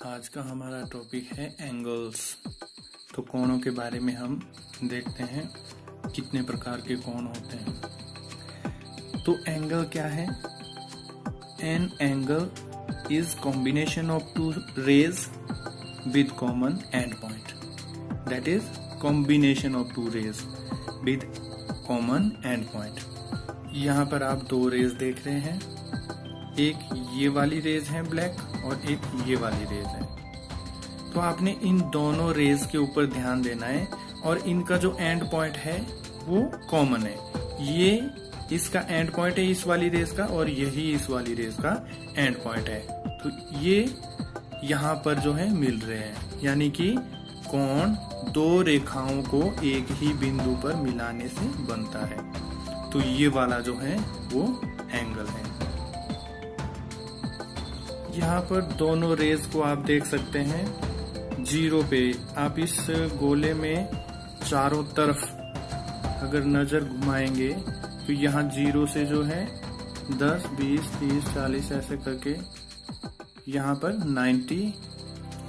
आज का हमारा टॉपिक है एंगल्स। तो कोणों के बारे में हम देखते हैं कितने प्रकार के कोण होते हैं। तो एंगल क्या है? An angle is combination of two rays with common end point. That is combination of two rays with common end point. यहाँ पर आप दो रेज देख रहे हैं, एक ये वाली रेज है ब्लैक और एक ये वाली रेज है। तो आपने इन दोनों रेज के ऊपर ध्यान देना है और इनका जो एंड पॉइंट है वो कॉमन है। ये इसका एंड पॉइंट है इस वाली रेज का और यही इस वाली रेज का एंड पॉइंट है। तो ये यहाँ पर जो है मिल रहे हैं, यानी कि कोण दो रेखाओं को एक ही बिंदु पर मिलाने से बनता है। तो ये वाला जो है वो एंगल है। यहाँ पर दोनों रेज को आप देख सकते हैं जीरो पे। आप इस गोले में चारों तरफ अगर नजर घुमाएंगे तो यहाँ जीरो से जो है 10, 20, 30, 40 ऐसे करके यहाँ पर 90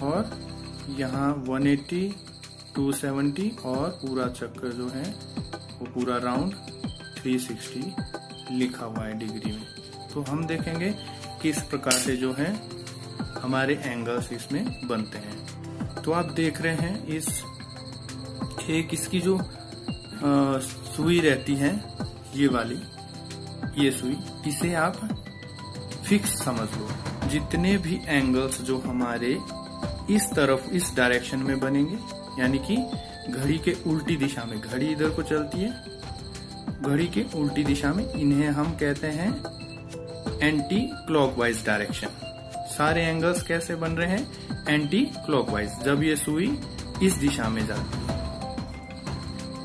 और यहाँ 180, 270 और पूरा चक्कर जो है वो पूरा राउंड 360 लिखा हुआ है डिग्री में। तो हम देखेंगे किस प्रकार से जो है हमारे एंगल्स इसमें बनते हैं। तो आप देख रहे हैं इसकी जो सुई रहती है ये वाली, ये सुई, इसे आप फिक्स समझ लो। जितने भी एंगल्स जो हमारे इस तरफ इस डायरेक्शन में बनेंगे, यानी कि घड़ी के उल्टी दिशा में, घड़ी इधर को चलती है, घड़ी के उल्टी दिशा में, इन्हें हम कहते हैं एंटी क्लॉकवाइज डायरेक्शन। सारे एंगल्स कैसे बन रहे हैं? एंटी क्लॉकवाइज, जब ये सुई इस दिशा में जाती है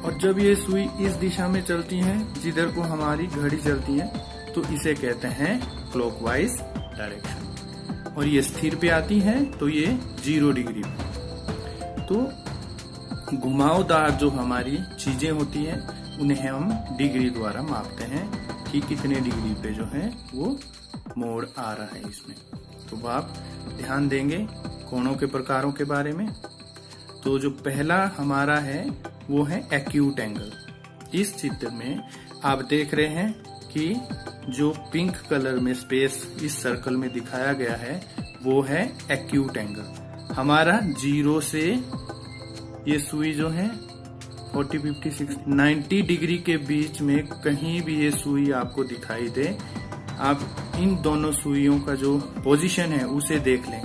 और जब ये सुई इस दिशा में चलती है जिधर को हमारी घड़ी चलती है, तो इसे कहते हैं क्लॉकवाइज डायरेक्शन। और ये स्थिर पे आती है तो ये 0 डिग्री पे। तो घुमावदार जो हमारी चीजें होती है उन्हें हम डिग्री द्वारा मापते हैं कि कितने डिग्री पे जो है वो मोड़ आ रहा है इसमें। तो आप ध्यान देंगे कोणों के प्रकारों के बारे में। तो जो पहला हमारा है वो है एक्यूट एंगल। इस चित्र में आप देख रहे हैं कि जो पिंक कलर में स्पेस इस सर्कल में दिखाया गया है वो है एक्यूट एंगल। हमारा 0 से ये सुई जो है 40, 50, 60, 90 डिग्री के बीच में कहीं भी ये सुई आपको दिखाई दे, आप इन दोनों सुइयों का जो पोजीशन है उसे देख लें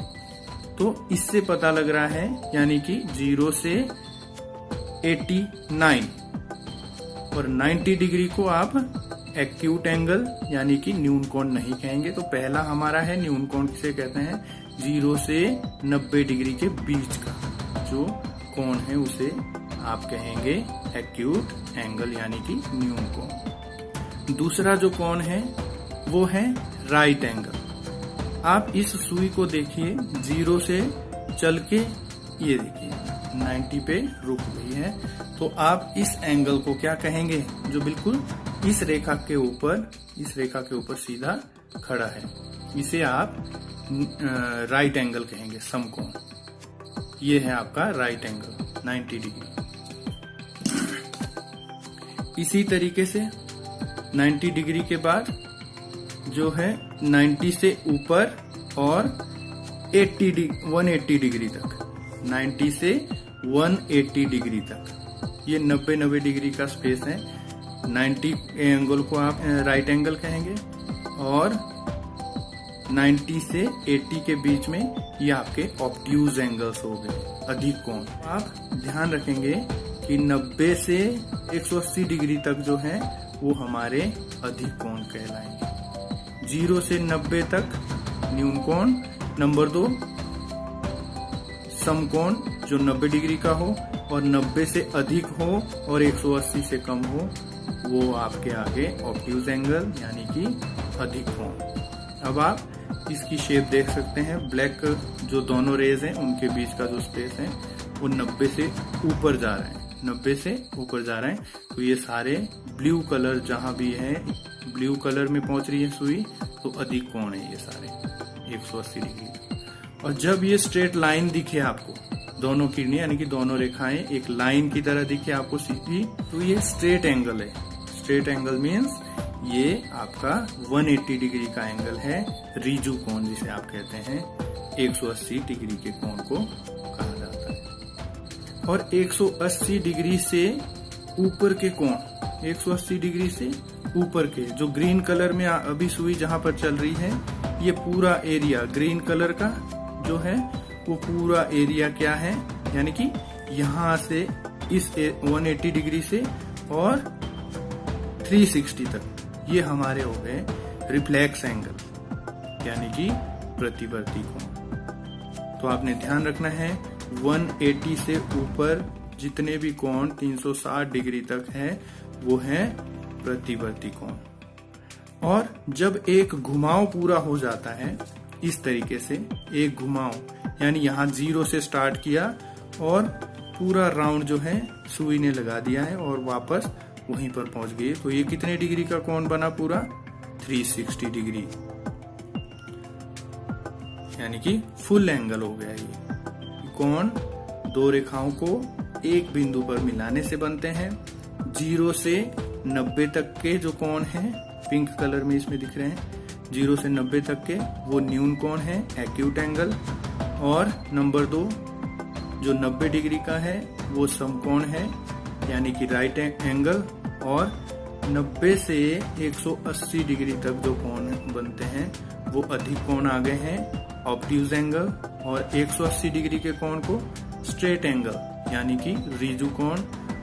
तो इससे पता लग रहा है, यानी कि 0 से 89 और 90 डिग्री को आप एक्यूट एंगल यानी कि न्यून कोण नहीं कहेंगे। तो पहला हमारा है न्यून कोण, किसे कहते हैं? 0 से 90 डिग्री के बीच का जो कोण है उसे आप कहेंगे एक्यूट एंगल यानी कि न्यून कोण। दूसरा जो कोण है वो है राइट एंगल। आप इस सुई को देखिए, 0 से चल के ये देखिए 90 पे रुक गई है। तो आप इस एंगल को क्या कहेंगे? जो बिल्कुल इस रेखा के ऊपर सीधा खड़ा है, इसे आप राइट एंगल कहेंगे, समकोण। ये है आपका राइट एंगल 90 डिग्री। इसी तरीके से 90 डिग्री के बाद जो है 90 से ऊपर और 180 डिग्री तक, 90 से 180 डिग्री तक, ये 90 डिग्री का स्पेस है। 90 एंगल को आप राइट एंगल कहेंगे और 90 से 80 के बीच में ये आपके ऑब्ट्यूज एंगल्स हो गए, अधिक कोण। आप ध्यान रखेंगे कि 90 से 180 डिग्री तक जो है वो हमारे अधिक कोण कहलाएंगे। 0 से 90 तक न्यून कोण। नंबर 2 समकोण जो 90 डिग्री का हो और 90 से अधिक हो और 180 से कम हो, वो आपके आगे ऑब्ट्यूज एंगल यानी कि अधिक कोण। अब आप इसकी शेप देख सकते हैं। ब्लैक जो दोनों रेज हैं उनके बीच का जो स्पेस है वो 90 से ऊपर जा रहा है, 90 से ऊपर जा रहे हैं। तो ये सारे ब्लू कलर जहां भी है, ब्लू कलर में पहुंच रही है सुई, तो अधिक कोण है ये सारे 180 डिग्री। और जब ये स्ट्रेट लाइन दिखे आपको, दोनों किरणें यानी कि दोनों रेखाएं एक लाइन की तरह दिखे आपको सीधी, तो ये स्ट्रेट एंगल है। स्ट्रेट एंगल मीन्स ये आपका 180 डिग्री का एंगल है। रिजु कोण जिसे आप कहते हैं, 180 डिग्री के कोण को कहा जाता है। और 180 डिग्री से ऊपर के कोण, 180 डिग्री से ऊपर के, जो ग्रीन कलर में अभी सुई जहां पर चल रही है, ये पूरा एरिया ग्रीन कलर का जो है वो पूरा एरिया क्या है, यानी कि यहां से इस 180 डिग्री से और 360 तक, ये हमारे हो गए रिफ्लेक्स एंगल यानी कि प्रतिवर्ती कोण। तो आपने ध्यान रखना है 180 से ऊपर जितने भी कोण 360 डिग्री तक है वो है प्रतिवर्ती कोण। और जब एक घुमाव पूरा हो जाता है इस तरीके से, एक घुमाव यानी यहाँ 0 से स्टार्ट किया और पूरा राउंड जो है सुई ने लगा दिया है और वापस वहीं पर पहुंच गई, तो ये कितने डिग्री का कोण बना? पूरा 360 डिग्री, यानी कि फुल एंगल हो गया। ये कोण दो रेखाओं को एक बिंदु पर मिलाने से बनते हैं। 0 से 90 तक के जो कोण हैं, पिंक कलर में इसमें दिख रहे हैं, 0 से 90 तक के वो न्यून कोण है, एक्यूट एंगल। और नंबर 2 जो 90 डिग्री का है वो समकोण है, यानी कि राइट एंगल। और 90 से 180 डिग्री तक जो कोण बनते हैं वो अधिक कोण आ गए हैं, ऑब्ट्यूज एंगल। और 180 डिग्री के कोण को स्ट्रेट एंगल यानी कि रिजु कोण।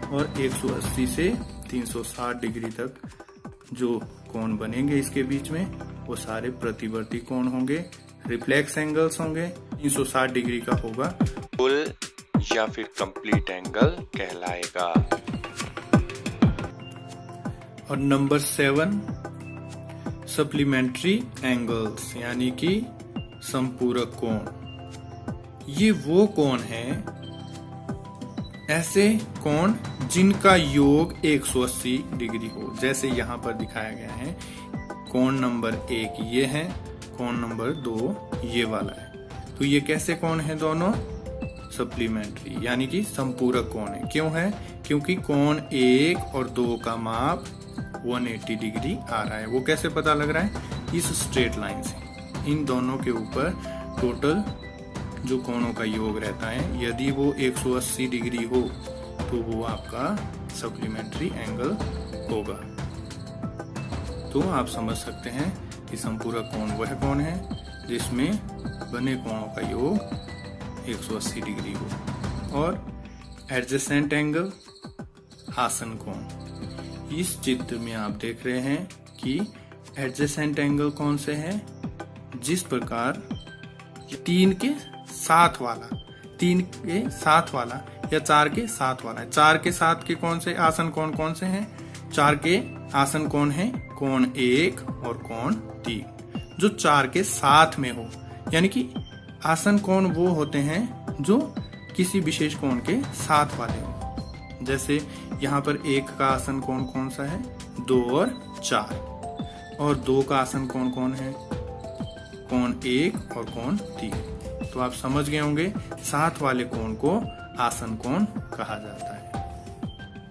और 180 से 360 डिग्री तक जो कोण बनेंगे इसके बीच में वो सारे प्रतिवर्ती कोण होंगे, रिफ्लेक्स एंगल्स होंगे। 360 डिग्री का होगा फुल या फिर कंप्लीट एंगल कहलाएगा। और नंबर 7 सप्लीमेंट्री एंगल्स यानी कि संपूरक कोण। ये वो कोण है, ऐसे कोण जिनका योग 180 डिग्री हो, जैसे यहाँ पर दिखाया गया है। कोण नंबर 1 ये है, कोण नंबर 2 ये वाला है। तो ये कैसे कोण है? दोनों सप्लीमेंट्री यानी कि संपूरक कोण है। क्यों है? क्योंकि कोण 1 और 2 का माप 180 डिग्री आ रहा है। वो कैसे पता लग रहा है? इस स्ट्रेट लाइन से। इन दोनों के ऊपर टोटल जो कोणों का योग रहता है, यदि वो 180 डिग्री हो तो वो आपका सप्लीमेंट्री एंगल होगा। तो आप समझ सकते हैं कि संपूरक कोण वह कोण है जिसमें बने कोणों का योग 180 डिग्री हो। और एडजेसेंट एंगल आसन कोण। इस चित्र में आप देख रहे हैं कि एडजेसेंट एंगल कौन से हैं? जिस प्रकार 3 के साथ वाला, 3 के साथ वाला या 4 के साथ वाला है। 4 के साथ के कौन से आसन कोण कौन से हैं? 4 के आसन कोण हैं कोण 1 और कोण 3, जो 4 के साथ में हो। यानी कि आसन कोण वो होते हैं जो किसी विशेष कोण के साथ वाले हो। जैसे यहाँ पर 1 का आसन कोण कौन सा है? 2 और 4। और 2 का आसन कोण कौन है? कोण 1 और कोण 3। तो आप समझ गए होंगे साथ वाले कोण को आसन कोण कहा जाता है।